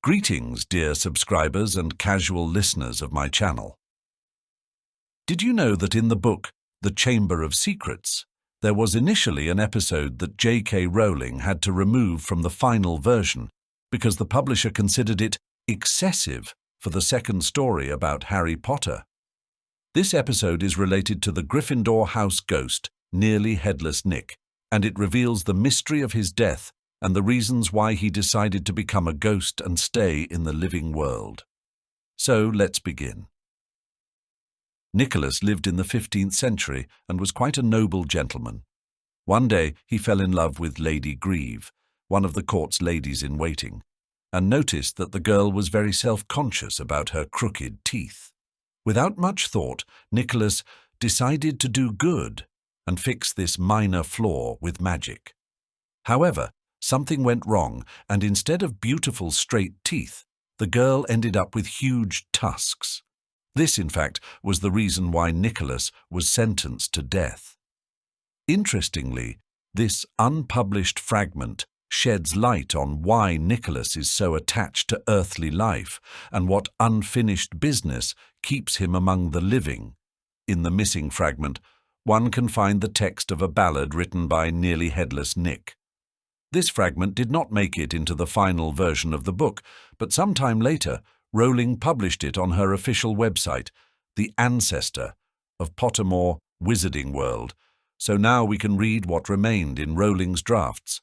Greetings, dear subscribers and casual listeners of my channel. Did you know that in the book, The Chamber of Secrets, there was initially an episode that J.K. Rowling had to remove from the final version because the publisher considered it excessive for the second story about Harry Potter? This episode is related to the Gryffindor house ghost, nearly Headless Nick, and it reveals the mystery of his death and the reasons why he decided to become a ghost and stay in the living world. So let's begin. Nicholas lived in the 15th century and was quite a noble gentleman. One day he fell in love with Lady Grieve, one of the court's ladies in waiting, and noticed that the girl was very self-conscious about her crooked teeth. Without much thought, Nicholas decided to do good and fix this minor flaw with magic. However, something went wrong, and instead of beautiful straight teeth, the girl ended up with huge tusks. This, in fact, was the reason why Nicholas was sentenced to death. Interestingly, this unpublished fragment sheds light on why Nicholas is so attached to earthly life and what unfinished business keeps him among the living. In the missing fragment, one can find the text of a ballad written by nearly Headless Nick. This fragment did not make it into the final version of the book, but sometime later, Rowling published it on her official website, The Ancestor of Pottermore Wizarding World, so now we can read what remained in Rowling's drafts.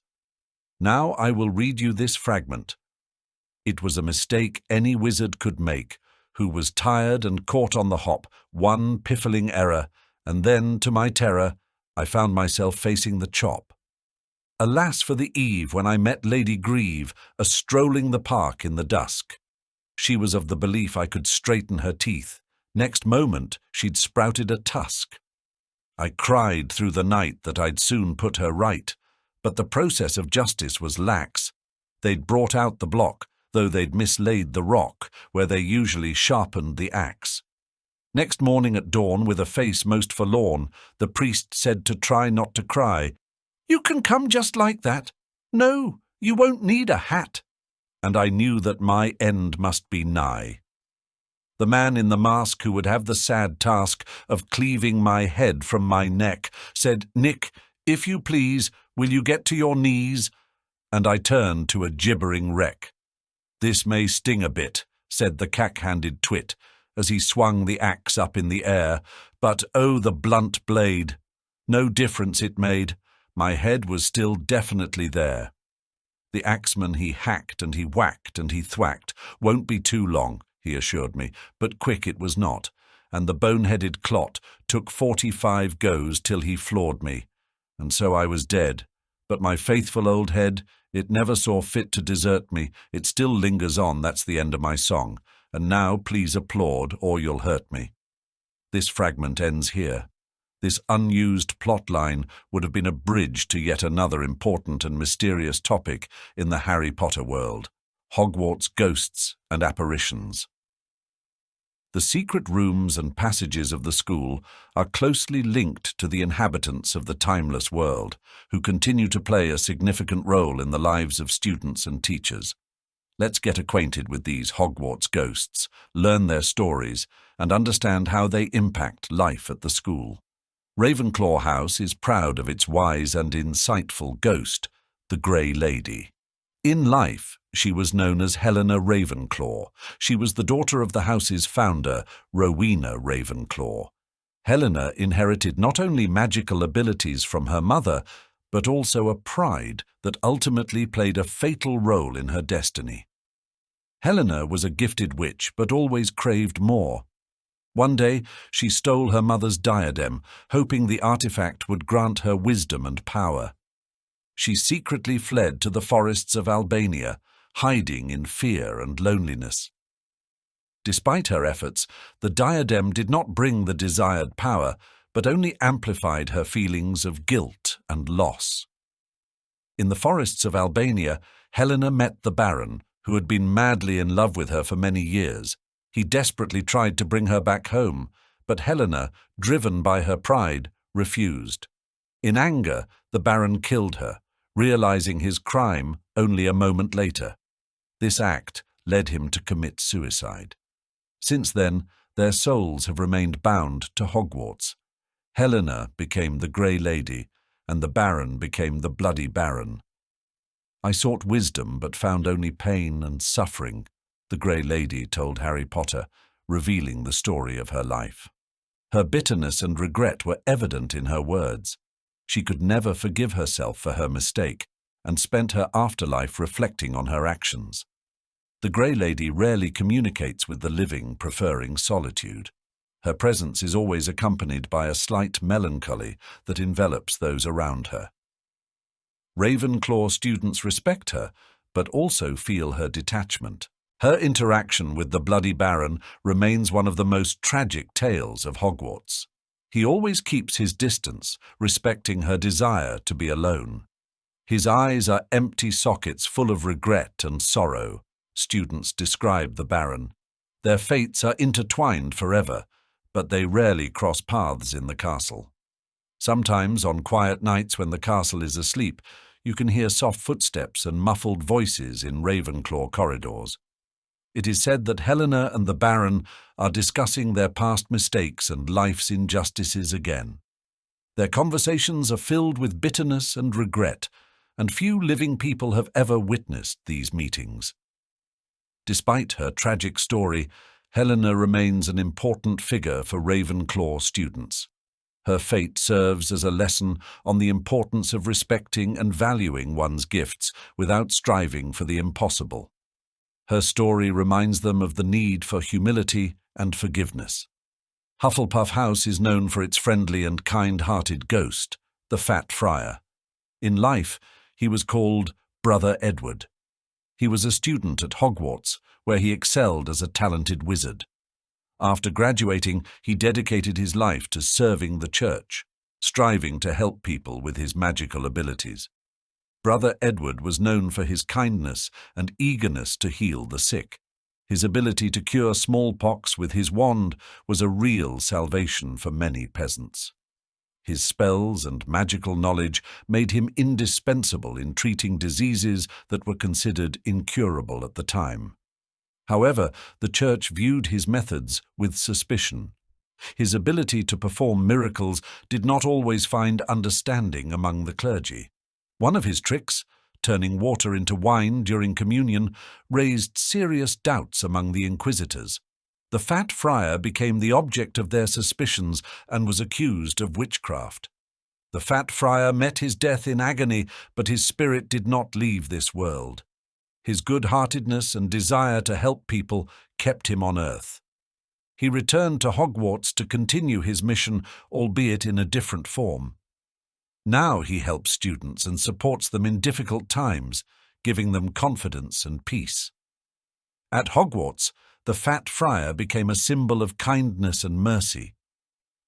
Now I will read you this fragment. It was a mistake any wizard could make, who was tired and caught on the hop, one piffling error, and then, to my terror, I found myself facing the chop. Alas for the eve when I met Lady Grieve a-strolling the park in the dusk. She was of the belief I could straighten her teeth. Next moment she'd sprouted a tusk. I cried through the night that I'd soon put her right, but the process of justice was lax. They'd brought out the block, though they'd mislaid the rock, where they usually sharpened the axe. Next morning at dawn, with a face most forlorn, the priest said to try not to cry. "You can come just like that. No, you won't need a hat." And I knew that my end must be nigh. The man in the mask who would have the sad task of cleaving my head from my neck said, "Nick, if you please, will you get to your knees?" And I turned to a gibbering wreck. "This may sting a bit," said the cack-handed twit, as he swung the axe up in the air, but oh, the blunt blade! No difference it made. My head was still definitely there. The axeman he hacked and he whacked and he thwacked. "Won't be too long," he assured me, but quick it was not, and the bone-headed clot took 45 goes till he floored me, and so I was dead. But my faithful old head, it never saw fit to desert me. It still lingers on, that's the end of my song, and now please applaud or you'll hurt me. This fragment ends here. This unused plotline would have been a bridge to yet another important and mysterious topic in the Harry Potter world: Hogwarts ghosts and apparitions. The secret rooms and passages of the school are closely linked to the inhabitants of the timeless world, who continue to play a significant role in the lives of students and teachers. Let's get acquainted with these Hogwarts ghosts, learn their stories, and understand how they impact life at the school. Ravenclaw House is proud of its wise and insightful ghost, the Grey Lady. In life, she was known as Helena Ravenclaw. She was the daughter of the house's founder, Rowena Ravenclaw. Helena inherited not only magical abilities from her mother, but also a pride that ultimately played a fatal role in her destiny. Helena was a gifted witch, but always craved more. One day, she stole her mother's diadem, hoping the artifact would grant her wisdom and power. She secretly fled to the forests of Albania, hiding in fear and loneliness. Despite her efforts, the diadem did not bring the desired power, but only amplified her feelings of guilt and loss. In the forests of Albania, Helena met the Baron, who had been madly in love with her for many years. He desperately tried to bring her back home, but Helena, driven by her pride, refused. In anger, the Baron killed her, realizing his crime only a moment later. This act led him to commit suicide. Since then, their souls have remained bound to Hogwarts. Helena became the Grey Lady, and the Baron became the Bloody Baron. "I sought wisdom, but found only pain and suffering," the Grey Lady told Harry Potter, revealing the story of her life. Her bitterness and regret were evident in her words. She could never forgive herself for her mistake, and spent her afterlife reflecting on her actions. The Grey Lady rarely communicates with the living, preferring solitude. Her presence is always accompanied by a slight melancholy that envelops those around her. Ravenclaw students respect her, but also feel her detachment. Her interaction with the Bloody Baron remains one of the most tragic tales of Hogwarts. He always keeps his distance, respecting her desire to be alone. His eyes are empty sockets full of regret and sorrow, students describe the Baron. Their fates are intertwined forever, but they rarely cross paths in the castle. Sometimes, on quiet nights when the castle is asleep, you can hear soft footsteps and muffled voices in Ravenclaw corridors. It is said that Helena and the Baron are discussing their past mistakes and life's injustices again. Their conversations are filled with bitterness and regret, and few living people have ever witnessed these meetings. Despite her tragic story, Helena remains an important figure for Ravenclaw students. Her fate serves as a lesson on the importance of respecting and valuing one's gifts without striving for the impossible. Her story reminds them of the need for humility and forgiveness. Hufflepuff House is known for its friendly and kind-hearted ghost, the Fat Friar. In life, he was called Brother Edward. He was a student at Hogwarts, where he excelled as a talented wizard. After graduating, he dedicated his life to serving the church, striving to help people with his magical abilities. Brother Edward was known for his kindness and eagerness to heal the sick. His ability to cure smallpox with his wand was a real salvation for many peasants. His spells and magical knowledge made him indispensable in treating diseases that were considered incurable at the time. However, the church viewed his methods with suspicion. His ability to perform miracles did not always find understanding among the clergy. One of his tricks, turning water into wine during communion, raised serious doubts among the inquisitors. The Fat Friar became the object of their suspicions and was accused of witchcraft. The Fat Friar met his death in agony, but his spirit did not leave this world. His good-heartedness and desire to help people kept him on earth. He returned to Hogwarts to continue his mission, albeit in a different form. Now he helps students and supports them in difficult times, giving them confidence and peace. At Hogwarts, the Fat Friar became a symbol of kindness and mercy.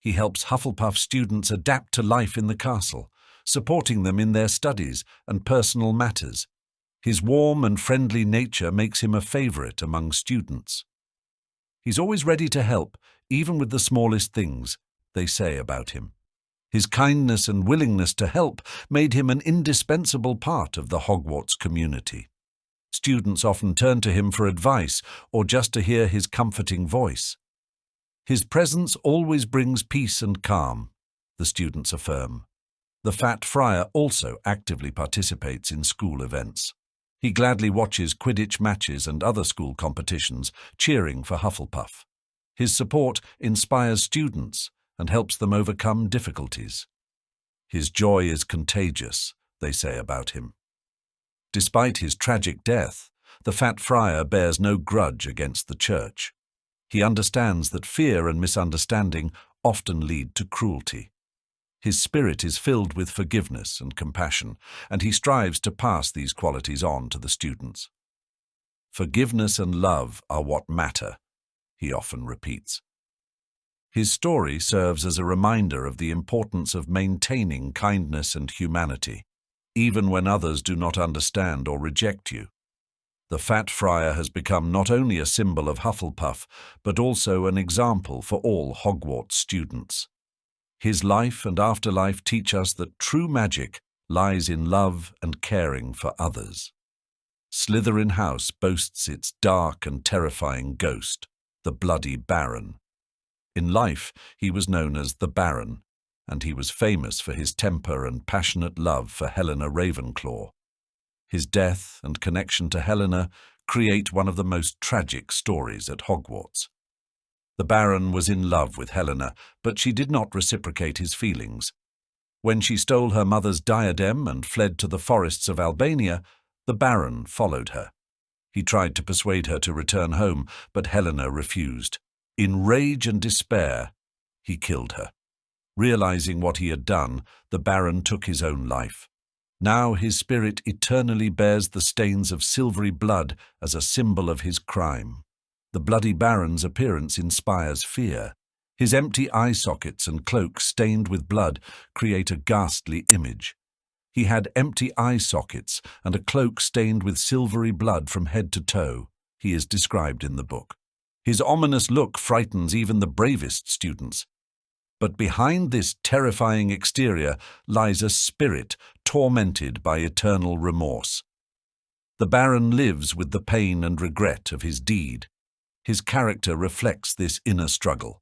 He helps Hufflepuff students adapt to life in the castle, supporting them in their studies and personal matters. His warm and friendly nature makes him a favorite among students. He's always ready to help, even with the smallest things, they say about him. His kindness and willingness to help made him an indispensable part of the Hogwarts community. Students often turn to him for advice or just to hear his comforting voice. His presence always brings peace and calm, the students affirm. The Fat Friar also actively participates in school events. He gladly watches Quidditch matches and other school competitions, cheering for Hufflepuff. His support inspires students and helps them overcome difficulties. His joy is contagious, they say about him. Despite his tragic death, the Fat Friar bears no grudge against the church. He understands that fear and misunderstanding often lead to cruelty. His spirit is filled with forgiveness and compassion, and he strives to pass these qualities on to the students. Forgiveness and love are what matter, he often repeats. His story serves as a reminder of the importance of maintaining kindness and humanity, even when others do not understand or reject you. The Fat Friar has become not only a symbol of Hufflepuff, but also an example for all Hogwarts students. His life and afterlife teach us that true magic lies in love and caring for others. Slytherin House boasts its dark and terrifying ghost, the Bloody Baron. In life, he was known as the Baron, and he was famous for his temper and passionate love for Helena Ravenclaw. His death and connection to Helena create one of the most tragic stories at Hogwarts. The Baron was in love with Helena, but she did not reciprocate his feelings. When she stole her mother's diadem and fled to the forests of Albania, the Baron followed her. He tried to persuade her to return home, but Helena refused. In rage and despair, he killed her. Realizing what he had done, the Baron took his own life. Now his spirit eternally bears the stains of silvery blood as a symbol of his crime. The Bloody Baron's appearance inspires fear. His empty eye sockets and cloak stained with blood create a ghastly image. He had empty eye sockets and a cloak stained with silvery blood from head to toe, he is described in the book. His ominous look frightens even the bravest students. But behind this terrifying exterior lies a spirit tormented by eternal remorse. The Baron lives with the pain and regret of his deed. His character reflects this inner struggle.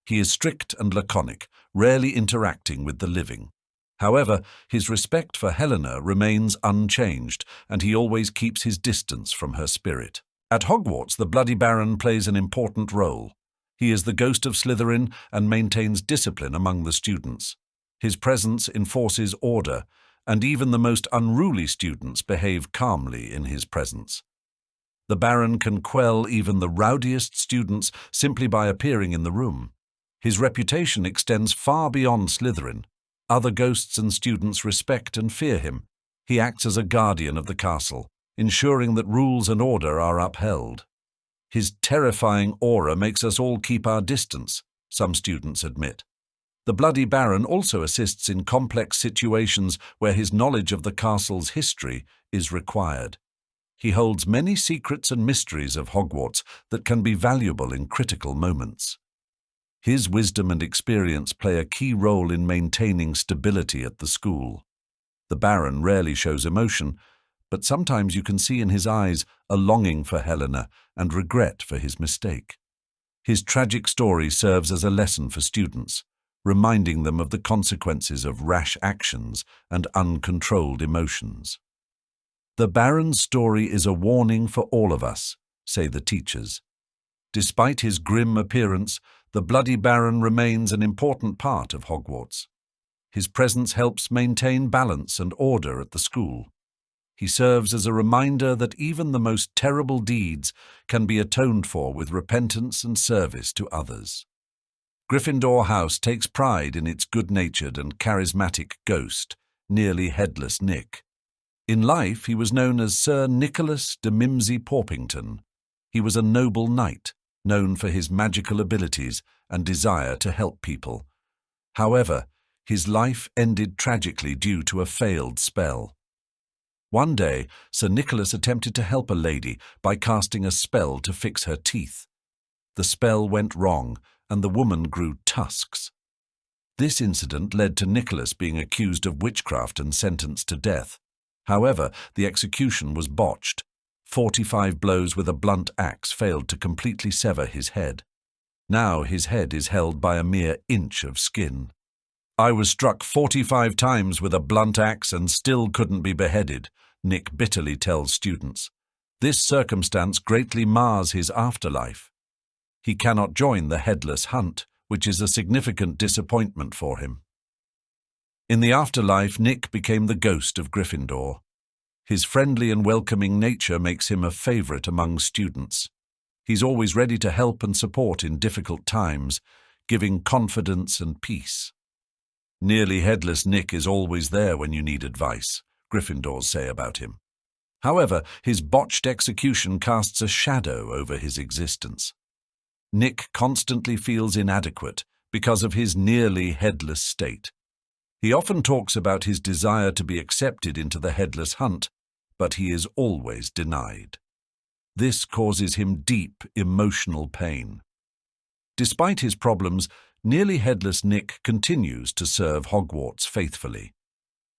He is strict and laconic, rarely interacting with the living. However, his respect for Helena remains unchanged, and he always keeps his distance from her spirit. At Hogwarts, the Bloody Baron plays an important role. He is the ghost of Slytherin and maintains discipline among the students. His presence enforces order, and even the most unruly students behave calmly in his presence. The Baron can quell even the rowdiest students simply by appearing in the room. His reputation extends far beyond Slytherin. Other ghosts and students respect and fear him. He acts as a guardian of the castle, ensuring that rules and order are upheld. His terrifying aura makes us all keep our distance, some students admit. The Bloody Baron also assists in complex situations where his knowledge of the castle's history is required. He holds many secrets and mysteries of Hogwarts that can be valuable in critical moments. His wisdom and experience play a key role in maintaining stability at the school. The Baron rarely shows emotion, but sometimes you can see in his eyes a longing for Helena and regret for his mistake. His tragic story serves as a lesson for students, reminding them of the consequences of rash actions and uncontrolled emotions. The Baron's story is a warning for all of us, say the teachers. Despite his grim appearance, the Bloody Baron remains an important part of Hogwarts. His presence helps maintain balance and order at the school. He serves as a reminder that even the most terrible deeds can be atoned for with repentance and service to others. Gryffindor House takes pride in its good-natured and charismatic ghost, nearly Headless Nick. In life, he was known as Sir Nicholas de Mimsy Porpington. He was a noble knight, known for his magical abilities and desire to help people. However, his life ended tragically due to a failed spell. One day, Sir Nicholas attempted to help a lady by casting a spell to fix her teeth. The spell went wrong, and the woman grew tusks. This incident led to Nicholas being accused of witchcraft and sentenced to death. However, the execution was botched. 45 blows with a blunt axe failed to completely sever his head. Now his head is held by a mere inch of skin. "I was struck 45 times with a blunt axe and still couldn't be beheaded," Nick bitterly tells students. This circumstance greatly mars his afterlife. He cannot join the Headless Hunt, which is a significant disappointment for him. In the afterlife, Nick became the ghost of Gryffindor. His friendly and welcoming nature makes him a favorite among students. He's always ready to help and support in difficult times, giving confidence and peace. Nearly Headless Nick is always there when you need advice, Gryffindors say about him. However, his botched execution casts a shadow over his existence. Nick constantly feels inadequate because of his nearly headless state. He often talks about his desire to be accepted into the Headless Hunt, but he is always denied. This causes him deep emotional pain. Despite his problems, nearly Headless Nick continues to serve Hogwarts faithfully.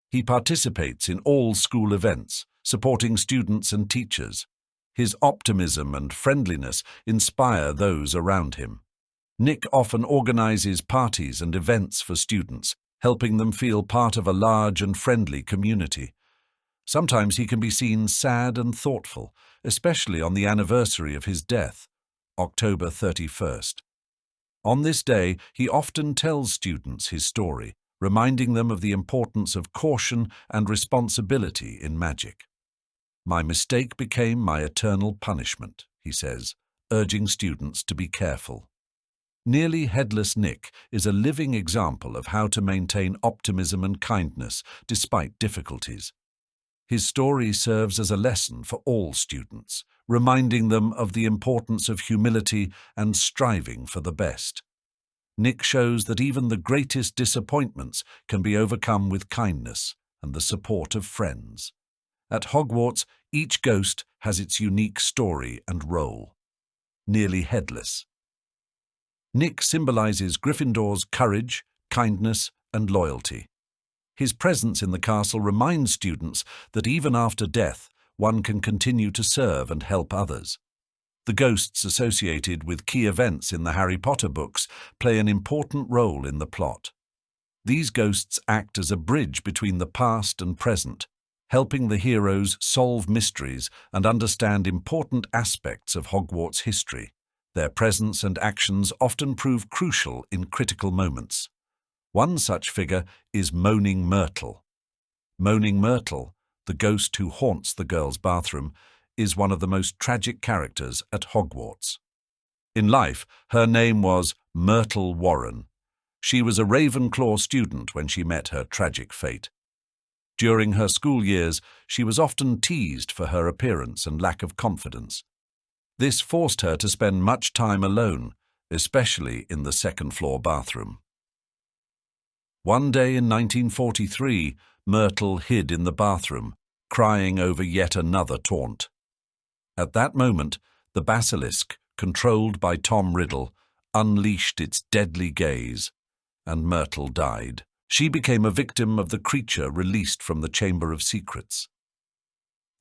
He participates in all school events, supporting students and teachers. His optimism and friendliness inspire those around him. Nick often organizes parties and events for students, helping them feel part of a large and friendly community. Sometimes he can be seen sad and thoughtful, especially on the anniversary of his death, October 31st. On this day, he often tells students his story, reminding them of the importance of caution and responsibility in magic. "My mistake became my eternal punishment," he says, urging students to be careful. Nearly Headless Nick is a living example of how to maintain optimism and kindness despite difficulties. His story serves as a lesson for all students, reminding them of the importance of humility and striving for the best. Nick shows that even the greatest disappointments can be overcome with kindness and the support of friends. At Hogwarts, each ghost has its unique story and role. Nearly Headless. Nick symbolizes Gryffindor's courage, kindness, and loyalty. His presence in the castle reminds students that even after death, one can continue to serve and help others. The ghosts associated with key events in the Harry Potter books play an important role in the plot. These ghosts act as a bridge between the past and present, helping the heroes solve mysteries and understand important aspects of Hogwarts history. Their presence and actions often prove crucial in critical moments. One such figure is Moaning Myrtle. Moaning Myrtle, the ghost who haunts the girls' bathroom, is one of the most tragic characters at Hogwarts. In life, her name was Myrtle Warren. She was a Ravenclaw student when she met her tragic fate. During her school years, she was often teased for her appearance and lack of confidence. This forced her to spend much time alone, especially in the second-floor bathroom. One day in 1943, Myrtle hid in the bathroom, crying over yet another taunt. At that moment, the basilisk, controlled by Tom Riddle, unleashed its deadly gaze, and Myrtle died. She became a victim of the creature released from the Chamber of Secrets.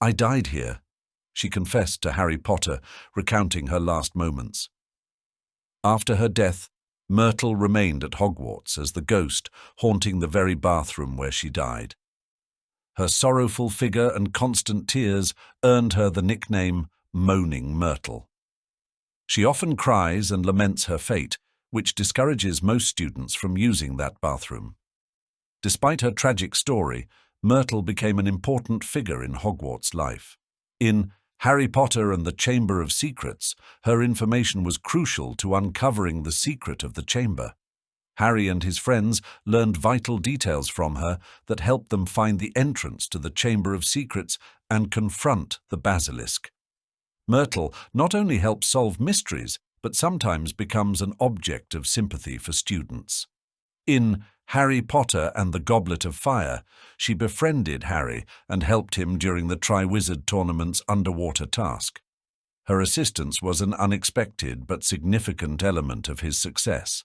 "I died here," she confessed to Harry Potter, recounting her last moments. After her death, Myrtle remained at Hogwarts as the ghost haunting the very bathroom where she died. Her sorrowful figure and constant tears earned her the nickname Moaning Myrtle. She often cries and laments her fate, which discourages most students from using that bathroom. Despite her tragic story, Myrtle became an important figure in Hogwarts life. In Harry Potter and the Chamber of Secrets, her information was crucial to uncovering the secret of the chamber. Harry and his friends learned vital details from her that helped them find the entrance to the Chamber of Secrets and confront the basilisk. Myrtle not only helps solve mysteries, but sometimes becomes an object of sympathy for students. In Harry Potter and the Goblet of Fire, she befriended Harry and helped him during the Triwizard Tournament's underwater task. Her assistance was an unexpected but significant element of his success.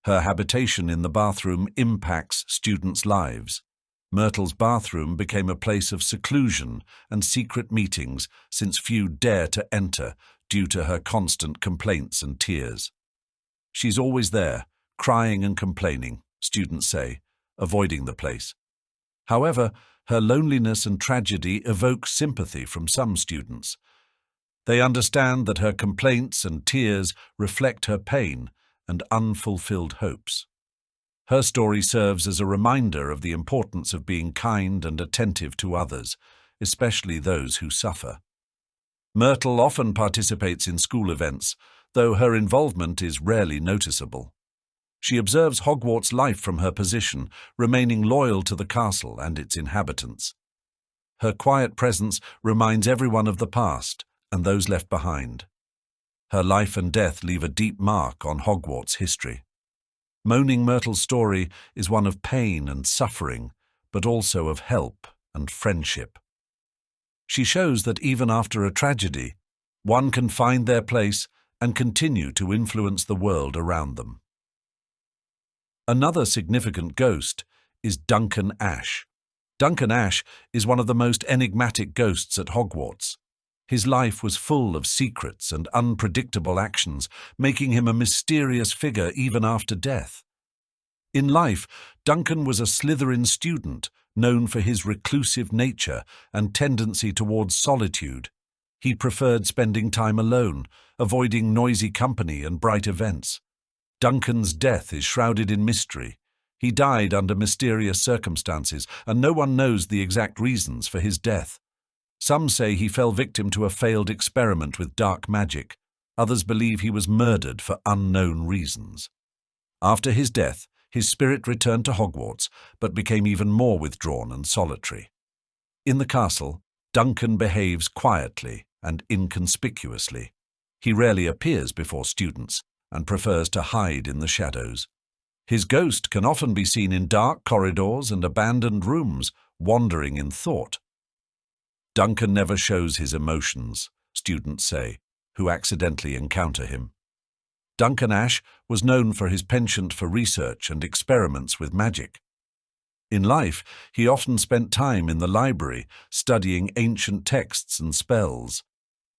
Her habitation in the bathroom impacts students' lives. Myrtle's bathroom became a place of seclusion and secret meetings since few dare to enter due to her constant complaints and tears. She's always there, crying and complaining, students say, avoiding the place. However, her loneliness and tragedy evoke sympathy from some students. They understand that her complaints and tears reflect her pain and unfulfilled hopes. Her story serves as a reminder of the importance of being kind and attentive to others, especially those who suffer. Myrtle often participates in school events, though her involvement is rarely noticeable. She observes Hogwarts life from her position, remaining loyal to the castle and its inhabitants. Her quiet presence reminds everyone of the past and those left behind. Her life and death leave a deep mark on Hogwarts history. Moaning Myrtle's story is one of pain and suffering, but also of help and friendship. She shows that even after a tragedy, one can find their place and continue to influence the world around them. Another significant ghost is Duncan Ash. Duncan Ash is one of the most enigmatic ghosts at Hogwarts. His life was full of secrets and unpredictable actions, making him a mysterious figure even after death. In life, Duncan was a Slytherin student, known for his reclusive nature and tendency towards solitude. He preferred spending time alone, avoiding noisy company and bright events. Duncan's death is shrouded in mystery. He died under mysterious circumstances, and no one knows the exact reasons for his death. Some say he fell victim to a failed experiment with dark magic. Others believe he was murdered for unknown reasons. After his death, his spirit returned to Hogwarts, but became even more withdrawn and solitary. In the castle, Duncan behaves quietly and inconspicuously. He rarely appears before students and prefers to hide in the shadows. His ghost can often be seen in dark corridors and abandoned rooms, wandering in thought. Duncan never shows his emotions, students say, who accidentally encounter him. Duncan Ash was known for his penchant for research and experiments with magic. In life, he often spent time in the library, studying ancient texts and spells.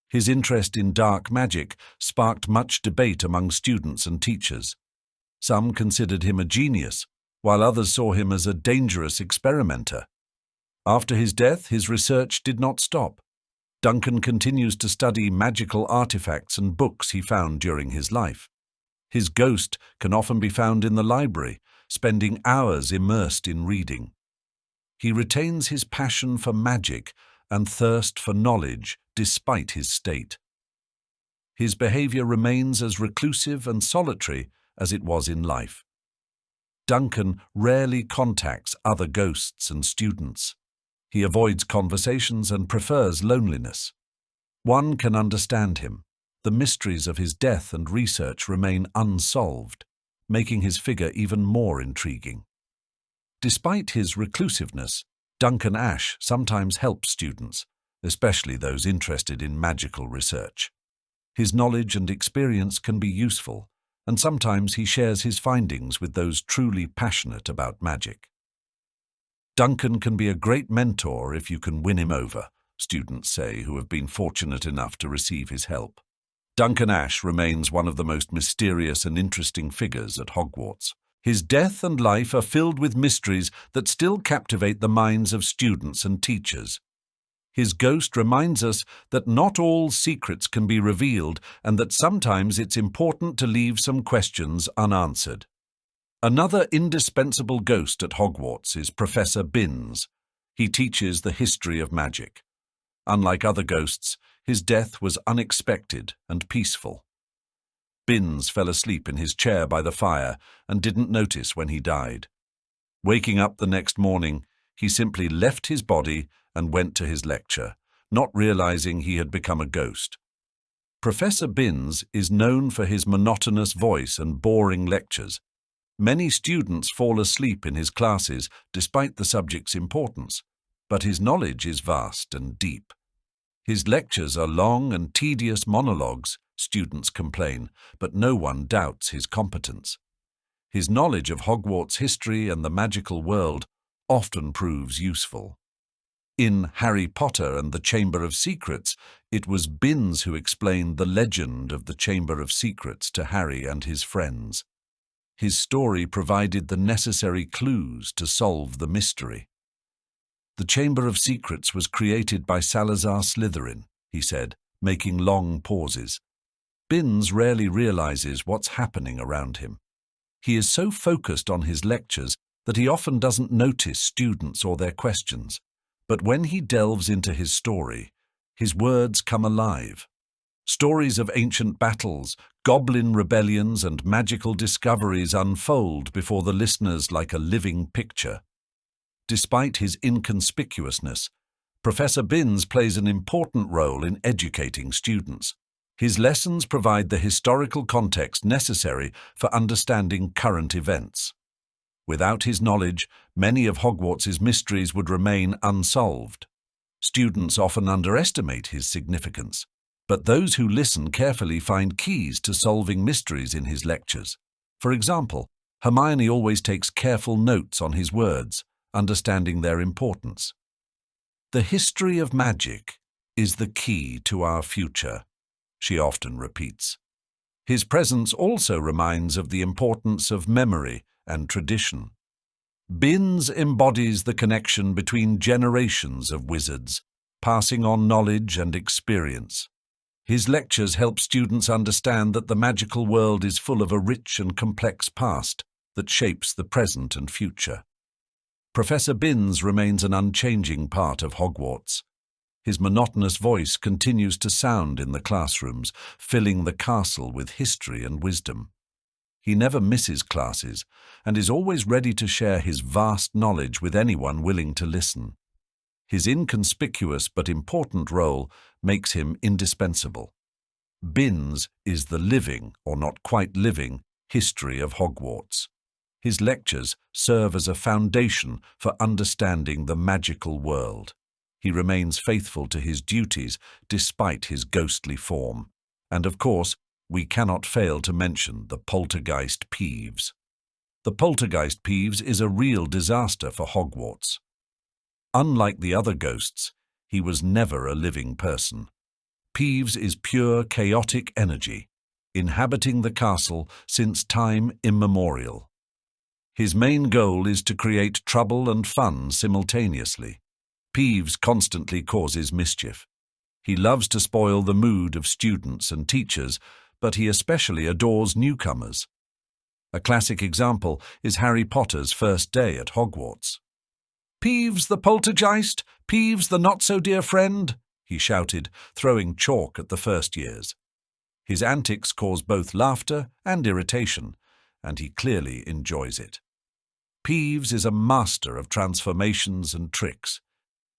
His interest in dark magic sparked much debate among students and teachers. Some considered him a genius, while others saw him as a dangerous experimenter. After his death, his research did not stop. Duncan continues to study magical artifacts and books he found during his life. His ghost can often be found in the library, spending hours immersed in reading. He retains his passion for magic and thirst for knowledge despite his state. His behavior remains as reclusive and solitary as it was in life. Duncan rarely contacts other ghosts and students. He avoids conversations and prefers loneliness. One can understand him. The mysteries of his death and research remain unsolved, making his figure even more intriguing. Despite his reclusiveness, Duncan Ash sometimes helps students, especially those interested in magical research. His knowledge and experience can be useful, and sometimes he shares his findings with those truly passionate about magic. Duncan can be a great mentor if you can win him over, students say who have been fortunate enough to receive his help. Duncan Ash remains one of the most mysterious and interesting figures at Hogwarts. His death and life are filled with mysteries that still captivate the minds of students and teachers. His ghost reminds us that not all secrets can be revealed and that sometimes it's important to leave some questions unanswered. Another indispensable ghost at Hogwarts is Professor Binns. He teaches the history of magic. Unlike other ghosts, his death was unexpected and peaceful. Binns fell asleep in his chair by the fire and didn't notice when he died. Waking up the next morning, he simply left his body and went to his lecture, not realizing he had become a ghost. Professor Binns is known for his monotonous voice and boring lectures. Many students fall asleep in his classes despite the subject's importance, but his knowledge is vast and deep. His lectures are long and tedious monologues, students complain, but no one doubts his competence. His knowledge of Hogwarts history and the magical world often proves useful. In Harry Potter and the Chamber of Secrets, it was Binns who explained the legend of the Chamber of Secrets to Harry and his friends. His story provided the necessary clues to solve the mystery. The Chamber of Secrets was created by Salazar Slytherin, he said, making long pauses. Binns rarely realizes what's happening around him. He is so focused on his lectures that he often doesn't notice students or their questions. But when he delves into his story, his words come alive. Stories of ancient battles, goblin rebellions, and magical discoveries unfold before the listeners like a living picture. Despite his inconspicuousness, Professor Binns plays an important role in educating students. His lessons provide the historical context necessary for understanding current events. Without his knowledge, many of Hogwarts's mysteries would remain unsolved. Students often underestimate his significance, but those who listen carefully find keys to solving mysteries in his lectures. For example, Hermione always takes careful notes on his words, understanding their importance. "The history of magic is the key to our future," she often repeats. His presence also reminds of the importance of memory and tradition. Binns embodies the connection between generations of wizards, passing on knowledge and experience. His lectures help students understand that the magical world is full of a rich and complex past that shapes the present and future. Professor Binns remains an unchanging part of Hogwarts. His monotonous voice continues to sound in the classrooms, filling the castle with history and wisdom. He never misses classes and is always ready to share his vast knowledge with anyone willing to listen. His inconspicuous but important role makes him indispensable. Binns is the living, or not quite living, history of Hogwarts. His lectures serve as a foundation for understanding the magical world. He remains faithful to his duties despite his ghostly form. And of course, we cannot fail to mention the poltergeist Peeves. The poltergeist Peeves is a real disaster for Hogwarts. Unlike the other ghosts, he was never a living person. Peeves is pure chaotic energy, inhabiting the castle since time immemorial. His main goal is to create trouble and fun simultaneously. Peeves constantly causes mischief. He loves to spoil the mood of students and teachers, but he especially adores newcomers. A classic example is Harry Potter's first day at Hogwarts. "Peeves the Poltergeist! Peeves the not-so-dear friend!" he shouted, throwing chalk at the first years. His antics cause both laughter and irritation, and he clearly enjoys it. Peeves is a master of transformations and tricks.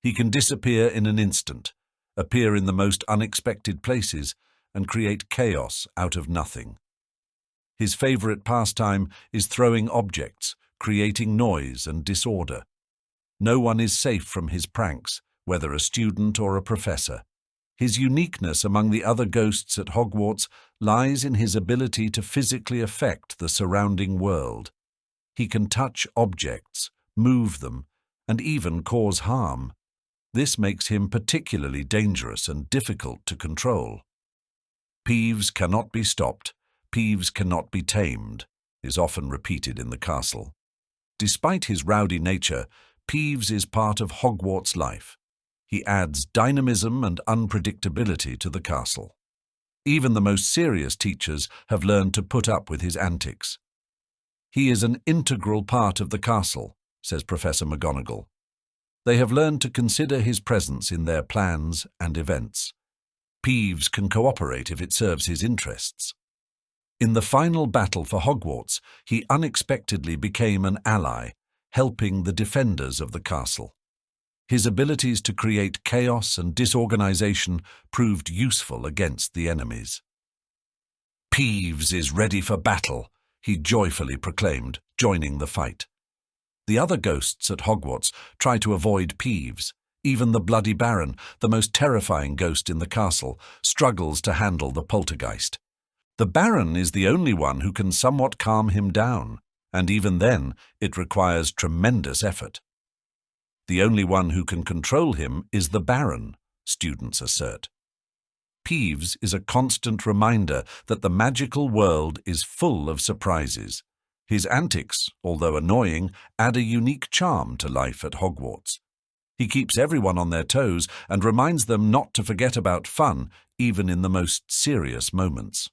He can disappear in an instant, appear in the most unexpected places, and create chaos out of nothing. His favorite pastime is throwing objects, creating noise and disorder. No one is safe from his pranks, whether a student or a professor. His uniqueness among the other ghosts at Hogwarts lies in his ability to physically affect the surrounding world. He can touch objects, move them, and even cause harm. This makes him particularly dangerous and difficult to control. "Peeves cannot be stopped, Peeves cannot be tamed," is often repeated in the castle. Despite his rowdy nature, Peeves is part of Hogwarts life. He adds dynamism and unpredictability to the castle. Even the most serious teachers have learned to put up with his antics. "He is an integral part of the castle," says Professor McGonagall. They have learned to consider his presence in their plans and events. Peeves can cooperate if it serves his interests. In the final battle for Hogwarts, he unexpectedly became an ally, helping the defenders of the castle. His abilities to create chaos and disorganization proved useful against the enemies. "Peeves is ready for battle," he joyfully proclaimed, joining the fight. The other ghosts at Hogwarts try to avoid Peeves. Even the Bloody Baron, the most terrifying ghost in the castle, struggles to handle the poltergeist. The Baron is the only one who can somewhat calm him down, and even then it requires tremendous effort. The only one who can control him is the Baron, students assert. Peeves is a constant reminder that the magical world is full of surprises. His antics, although annoying, add a unique charm to life at Hogwarts. He keeps everyone on their toes and reminds them not to forget about fun, even in the most serious moments.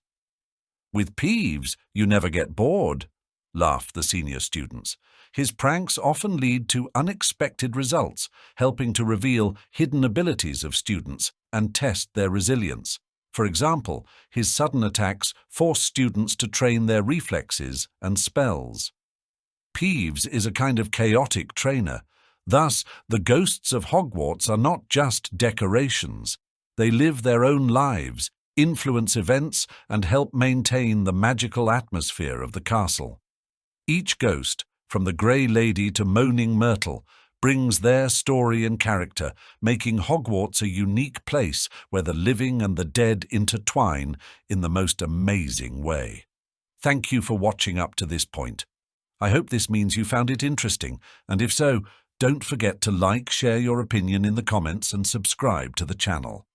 "With Peeves, you never get bored," laughed the senior students. His pranks often lead to unexpected results, helping to reveal hidden abilities of students and test their resilience. For example, his sudden attacks force students to train their reflexes and spells. Peeves is a kind of chaotic trainer. Thus, the ghosts of Hogwarts are not just decorations. They live their own lives, influence events, and help maintain the magical atmosphere of the castle. Each ghost, from the Grey Lady to Moaning Myrtle, brings their story and character, making Hogwarts a unique place where the living and the dead intertwine in the most amazing way. Thank you for watching up to this point. I hope this means you found it interesting, and if so, Don't forget to like, share your opinion in the comments and subscribe to the channel.